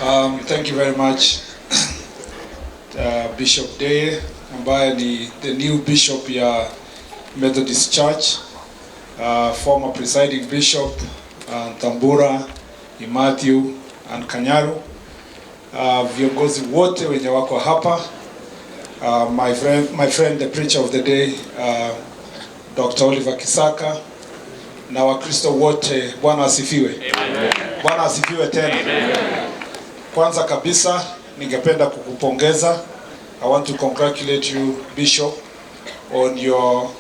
Thank you very much, Bishop Deye, ambaye ni the new bishop ya Methodist Church, former presiding bishop, Tambura, Matthew and Kanyaru, viongozi wote wenye wako hapa, my friend the preacher of the day, Dr. Oliver Kisaka, na Wakristo wote. Bwana asifiwe. Bwana asifiwe tena. Amen. Kwanza kabisa ningependa kukupongeza. I want to congratulate you, Bishop, on your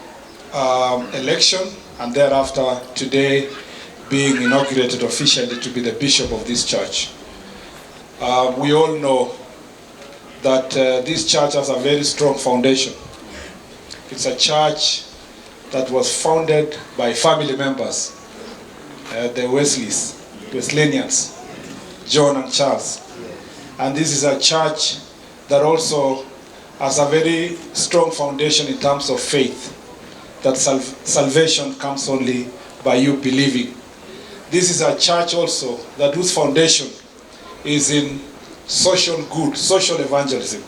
election and thereafter today being inaugurated officially to be the bishop of this church. We all know that this church has a very strong foundation. It's a church that was founded by family members, the Wesleyans, John and Charles. And this is a church that also has a very strong foundation in terms of faith, that salvation comes only by you believing. This is a church also that whose foundation is in social good, social evangelism.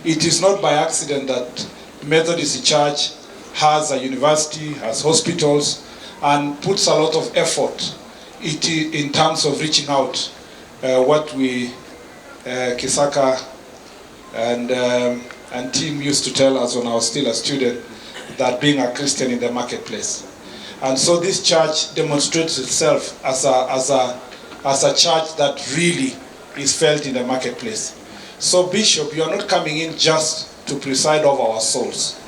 It is not by accident that Methodist Church has a university, has hospitals, and puts a lot of effort in terms of reaching out. What we, Kisaka and team used to tell us when I was still a student, that being a Christian in the marketplace. And so this church demonstrates itself as a church that really is felt in the marketplace. So Bishop, you are not coming in just to preside over our souls.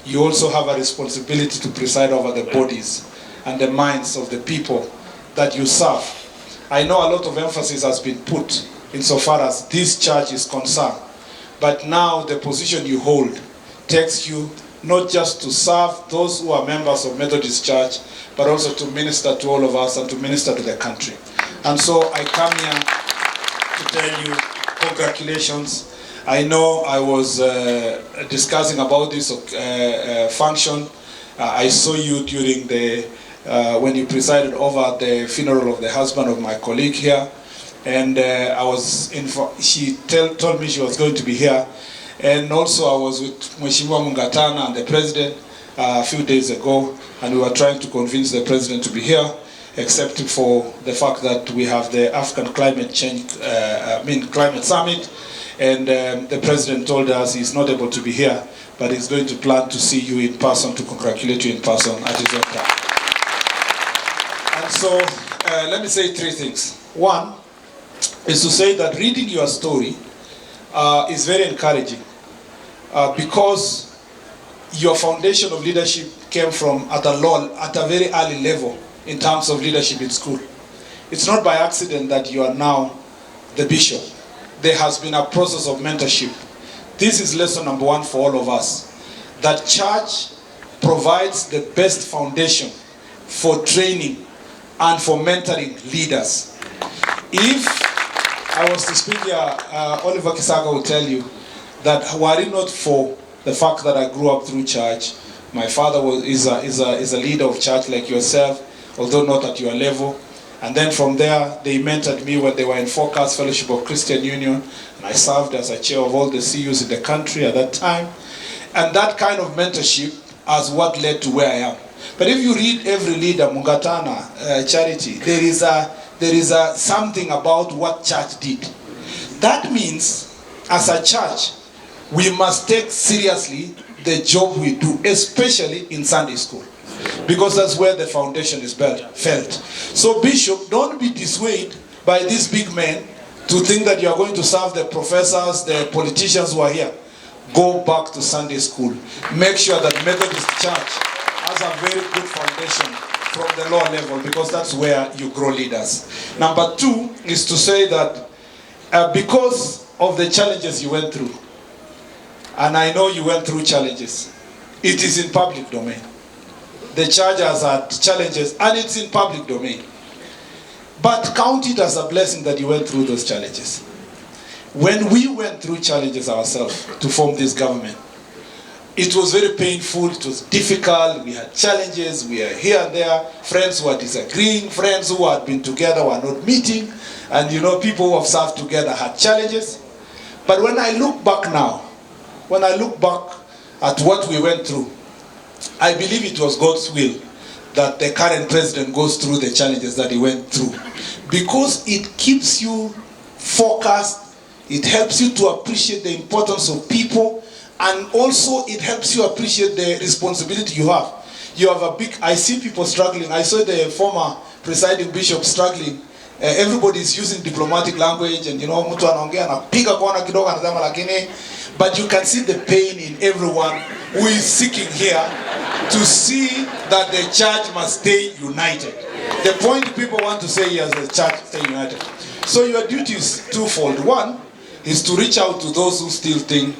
You also have a responsibility to preside over the bodies and the minds of the people that you serve. I know a lot of emphasis has been put insofar as this church is concerned, but now the position you hold takes you not just to serve those who are members of Methodist Church, but also to minister to all of us and to minister to the country. And so I come here to tell you congratulations. I know I was discussing about this function. I saw you during the when you presided over the funeral of the husband of my colleague here, and she told me she was going to be here, and also I was with Mheshimiwa Mungatana and the president a few days ago, and we were trying to convince the president to be here, except for the fact that we have the African Climate Summit. And the president told us he's not able to be here, but he's going to plan to see you in person, to congratulate you in person at his own time. And so, let me say three things. One is to say that reading your story is very encouraging because your foundation of leadership came from at a very early level in terms of leadership in school. It's not by accident that you are now the bishop. There has been a process of mentorship. This is lesson number one for all of us. That church provides the best foundation for training and for mentoring leaders. If I was to speak here, Oliver Kisaka will tell you that were it not for the fact that I grew up through church, my father is a leader of church like yourself, although not at your level. And then from there, they mentored me when they were in Focus Fellowship of Christian Union, and I served as a chair of all the CUs in the country at that time. And that kind of mentorship is what led to where I am. But if you read every leader, Mungatana, Charity, there is something about what church did. That means, as a church, we must take seriously the job we do, especially in Sunday school, because that's where the foundation is felt. So Bishop, don't be dissuaded by these big men to think that you are going to serve the professors, the politicians who are here. Go back to Sunday school. Make sure that Methodist Church has a very good foundation from the lower level, because that's where you grow leaders. Number two is to say that because of the challenges you went through, and I know you went through challenges, it is in public domain. The church has had challenges and it's in public domain. But count it as a blessing that you went through those challenges. When we went through challenges ourselves to form this government, It was very painful, it was difficult, we had challenges, we are here and there, friends who are disagreeing, friends who had been together were not meeting, and people who have served together had challenges. But when I look back now, when I look back at what we went through, I believe it was God's will that the current president goes through the challenges that he went through. Because it keeps you focused, it helps you to appreciate the importance of people, and also it helps you appreciate the responsibility you have. You have I see people struggling. I saw the former presiding bishop struggling. Everybody is using diplomatic language, and mtu anaongea anapiga kona kidogo anasema lakini, but you can see the pain in everyone who is seeking here to see that the church must stay united. The point people want to say here is the church stay united. So your duty is twofold. One is to reach out to those who still think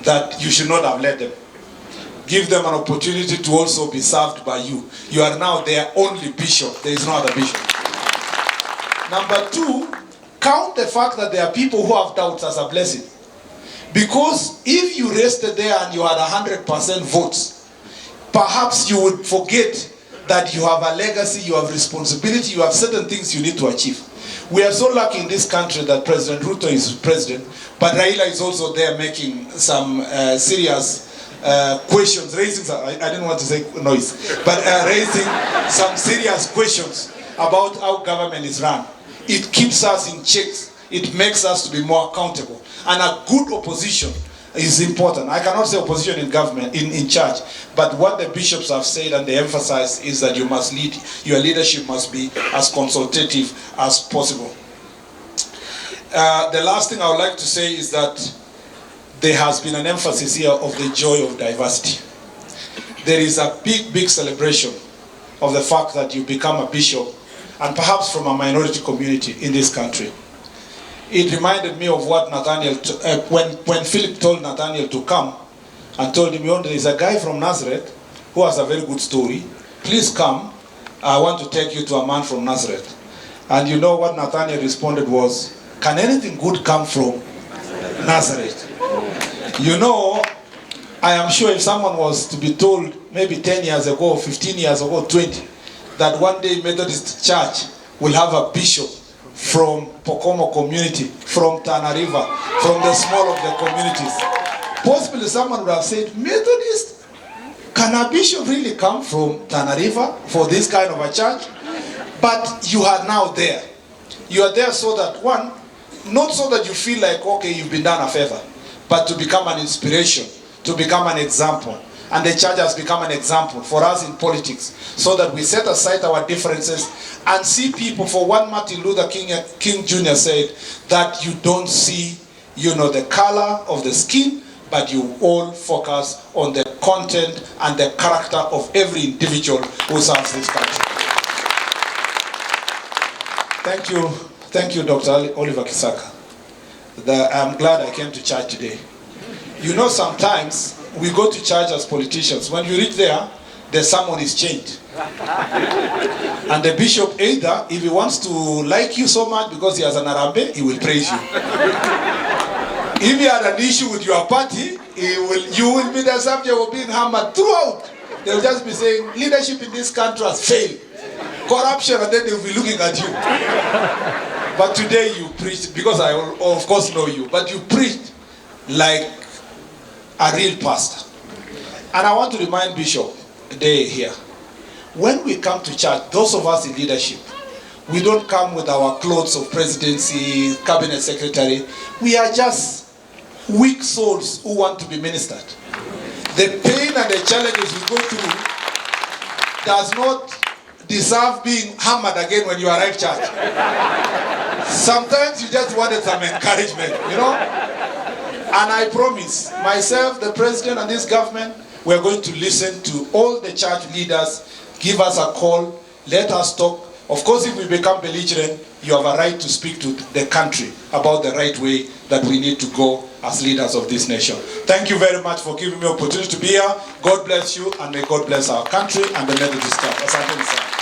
that you should not have led them. Give them an opportunity to also be served by you. You are now their only bishop. There is no other bishop. Number two, count the fact that there are people who have doubts as a blessing. Because if you rested there and you had 100% votes, perhaps you would forget that you have a legacy, you have responsibility, you have certain things you need to achieve. We are so lucky in this country that President Ruto is president, but Raila is also there making some serious questions, raising, I didn't want to say noise, but raising some serious questions about how government is run. It keeps us in checks. It makes us to be more accountable. And a good opposition is important. I cannot say opposition in government, in church, but what the bishops have said and they emphasize is that you must lead, your leadership must be as consultative as possible. The last thing I would like to say is that there has been an emphasis here of the joy of diversity. There is a big celebration of the fact that you become a bishop, and perhaps from a minority community in this country. It reminded me of what Nathaniel, when Philip told Nathaniel to come and told him, there is a guy from Nazareth who has a very good story. Please come. I want to take you to a man from Nazareth. And you know what Nathaniel responded was, can anything good come from Nazareth? I am sure if someone was to be told maybe 10 years ago, 15 years ago, 20, that one day Methodist Church will have a bishop from Murkomen community, from Tana River, from the small of the communities. Possibly someone would have said, Methodist, can a bishop really come from Tana River for this kind of a church? But you are now there. You are there so that, one, not so that you feel like, okay, you've been done a favor, but to become an inspiration, to become an example. And the church has become an example for us in politics, so that we set aside our differences and see people. For what Martin Luther King Jr. said, that you don't see, the color of the skin, but you all focus on the content and the character of every individual who serves this country. Thank you, Dr. Oliver Kisaka. I'm glad I came to church today. Sometimes we go to church as politicians. When you reach there, the sermon is changed. And the bishop, either, if he wants to like you so much because he has an arambe, he will praise you. If he had an issue with your party, you will be the subject of being hammered throughout. They'll just be saying, leadership in this country has failed. Corruption, and then they'll be looking at you. But today you preached, because I of course know you, but you preached like a real pastor. And I want to remind Bishop Deye here, when we come to church, those of us in leadership, we don't come with our clothes of presidency, cabinet secretary. We are just weak souls who want to be ministered. The pain and the challenges we go through does not deserve being hammered again when you arrive church. Sometimes you just wanted some encouragement, And I promise myself, the president and this government, we're going to listen to all the church leaders. Give us a call. Let us talk. Of course, if we become belligerent, you have a right to speak to the country about the right way that we need to go as leaders of this nation. Thank you very much for giving me the opportunity to be here. God bless you, and may God bless our country and the Methodist Church.